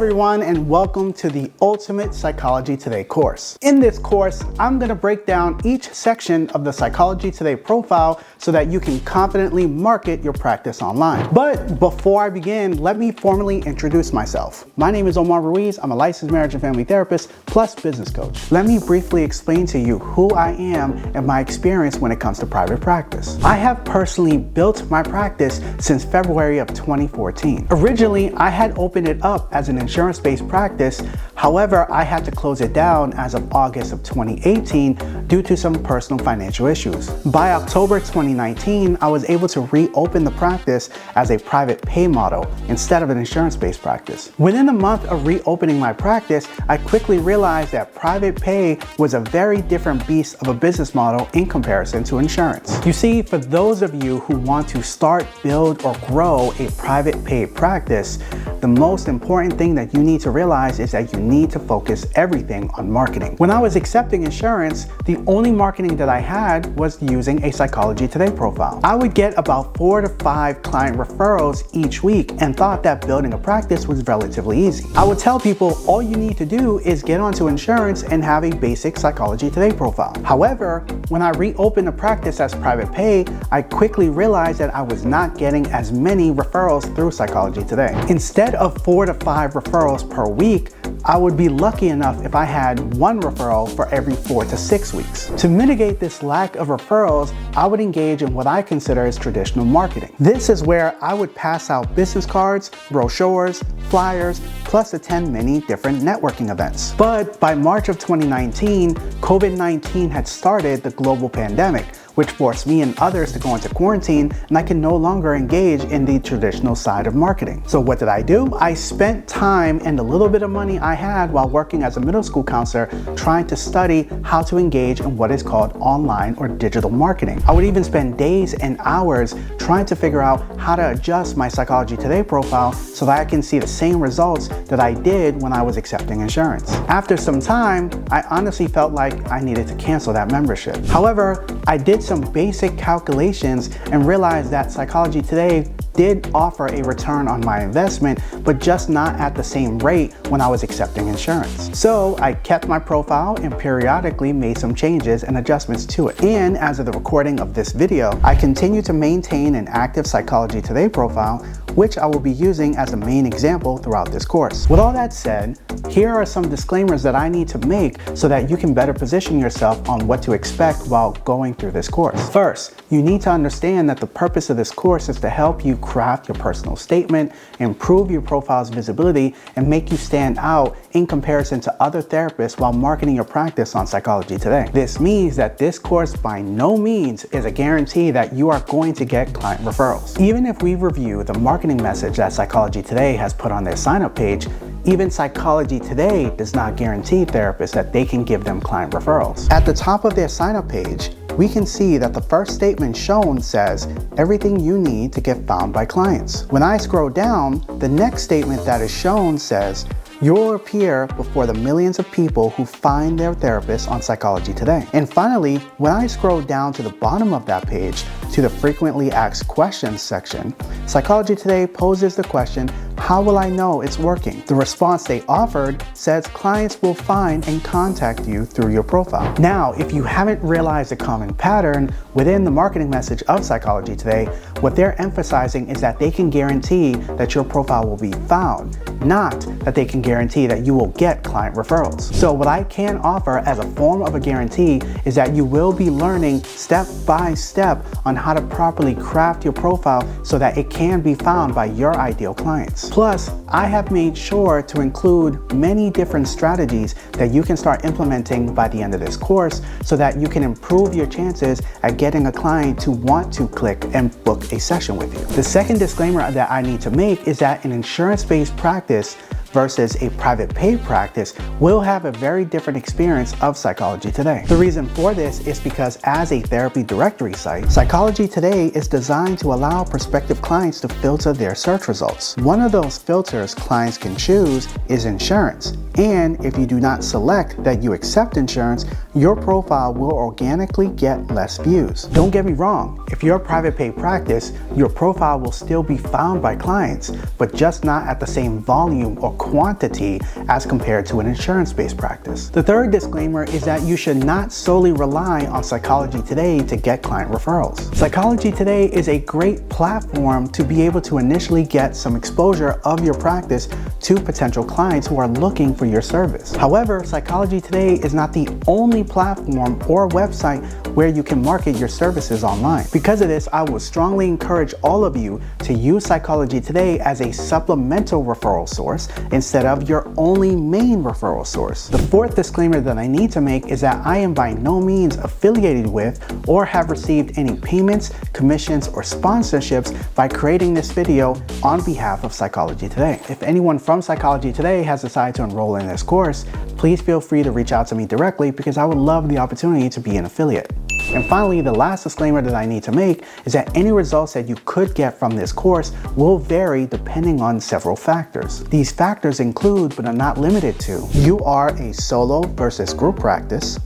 everyone, and welcome to the Ultimate Psychology Today course. In this course, I'm going to break down each section of the Psychology Today profile so that you can confidently market your practice online. But before I begin, let me formally introduce myself. My name is Omar Ruiz. I'm a licensed marriage and family therapist plus business coach. Let me briefly explain to you who I am and my experience when it comes to private practice. I have personally built my practice since February of 2014. Originally, I had opened it up as an insurance-based practice. However, I had to close it down as of August of 2018 due to some personal financial issues. By October 2019, I was able to reopen the practice as a private pay model instead of an insurance-based practice. Within a month of reopening my practice, I quickly realized that private pay was a very different beast of a business model in comparison to insurance. You see, for those of you who want to start, build, or grow a private pay practice, the most important thing that you need to realize is that you need to focus everything on marketing. When I was accepting insurance, the only marketing that I had was using a Psychology Today profile. I would get about 4 to 5 client referrals each week and thought that building a practice was relatively easy. I would tell people all you need to do is get onto insurance and have a basic Psychology Today profile. However, when I reopened the practice as private pay, I quickly realized that I was not getting as many referrals through Psychology Today. Instead of 4 to 5 referrals per week, I would be lucky enough if I had 1 referral for every 4 to 6 weeks. To mitigate this lack of referrals, I would engage in what I consider as traditional marketing. This is where I would pass out business cards, brochures, flyers, plus attend many different networking events. But by March of 2019, COVID-19 had started the global pandemic, which forced me and others to go into quarantine, and I can no longer engage in the traditional side of marketing. So what did I do? I spent time and a little bit of money I had while working as a middle school counselor trying to study how to engage in what is called online or digital marketing. I would even spend days and hours trying to figure out how to adjust my Psychology Today profile so that I can see the same results that I did when I was accepting insurance. After some time, I honestly felt like I needed to cancel that membership. However, I did some basic calculations and realized that Psychology Today did offer a return on my investment, but just not at the same rate when I was accepting insurance. So I kept my profile and periodically made some changes and adjustments to it. And as of the recording of this video, I continue to maintain an active Psychology Today profile, which I will be using as a main example throughout this course. With all that said, here are some disclaimers that I need to make so that you can better position yourself on what to expect while going through this course. First, you need to understand that the purpose of this course is to help you craft your personal statement, improve your profile's visibility, and make you stand out in comparison to other therapists while marketing your practice on Psychology Today. This means that this course by no means is a guarantee that you are going to get client referrals. Even if we review the marketing message that Psychology Today has put on their sign-up page, even Psychology Today does not guarantee therapists that they can give them client referrals. At the top of their sign-up page, we can see that the first statement shown says, everything you need to get found by clients. When I scroll down, the next statement that is shown says, you will appear before the millions of people who find their therapists on Psychology Today. And finally, when I scroll down to the bottom of that page to the frequently asked questions section, Psychology Today poses the question, how will I know it's working? The response they offered says clients will find and contact you through your profile. Now, if you haven't realized a common pattern within the marketing message of Psychology Today, what they're emphasizing is that they can guarantee that your profile will be found, not that they can guarantee that you will get client referrals. So what I can offer as a form of a guarantee is that you will be learning step by step on how to properly craft your profile so that it can be found by your ideal clients. Plus, I have made sure to include many different strategies that you can start implementing by the end of this course so that you can improve your chances at getting a client to want to click and book a session with you. The second disclaimer that I need to make is that an insurance-based practice versus a private pay practice will have a very different experience of Psychology Today. The reason for this is because as a therapy directory site, Psychology Today is designed to allow prospective clients to filter their search results. One of those filters clients can choose is insurance. And if you do not select that you accept insurance, your profile will organically get less views. Don't get me wrong, if you're a private pay practice, your profile will still be found by clients, but just not at the same volume or quantity as compared to an insurance-based practice. The third disclaimer is that you should not solely rely on Psychology Today to get client referrals. Psychology Today is a great platform to be able to initially get some exposure of your practice to potential clients who are looking for your service. However, Psychology Today is not the only platform or website where you can market your services online. Because of this, I would strongly encourage all of you to use Psychology Today as a supplemental referral source instead of your only main referral source. The fourth disclaimer that I need to make is that I am by no means affiliated with or have received any payments, commissions, or sponsorships by creating this video on behalf of Psychology Today. If anyone from Psychology Today has decided to enroll in this course, please feel free to reach out to me directly because I would love the opportunity to be an affiliate. And finally, the last disclaimer that I need to make is that any results that you could get from this course will vary depending on several factors. These factors include, but are not limited to, you are a solo versus group practice,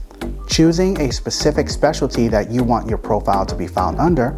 choosing a specific specialty that you want your profile to be found under,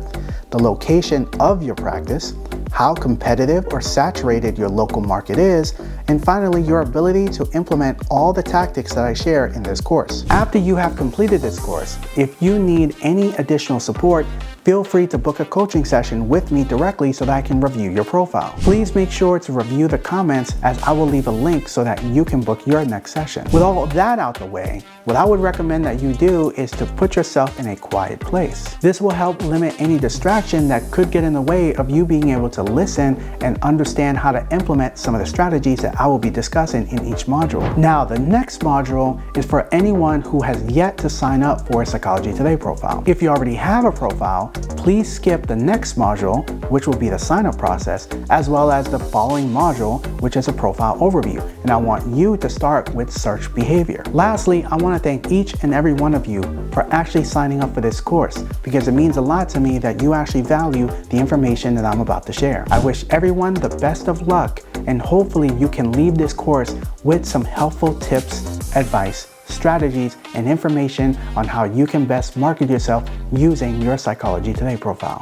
the location of your practice, how competitive or saturated your local market is, and finally, your ability to implement all the tactics that I share in this course. After you have completed this course, if you need any additional support, feel free to book a coaching session with me directly so that I can review your profile. Please make sure to review the comments as I will leave a link so that you can book your next session. With all of that out the way, what I would recommend that you do is to put yourself in a quiet place. This will help limit any distraction that could get in the way of you being able to listen and understand how to implement some of the strategies that I will be discussing in each module. Now, the next module is for anyone who has yet to sign up for a Psychology Today profile. If you already have a profile, please skip the next module, which will be the sign-up process, as well as the following module, which is a profile overview. And I want you to start with search behavior. Lastly, I want to thank each and every one of you for actually signing up for this course, because it means a lot to me that you actually value the information that I'm about to share. I wish everyone the best of luck, and hopefully you can leave this course with some helpful tips, advice, strategies, and information on how you can best market yourself using your Psychology Today profile.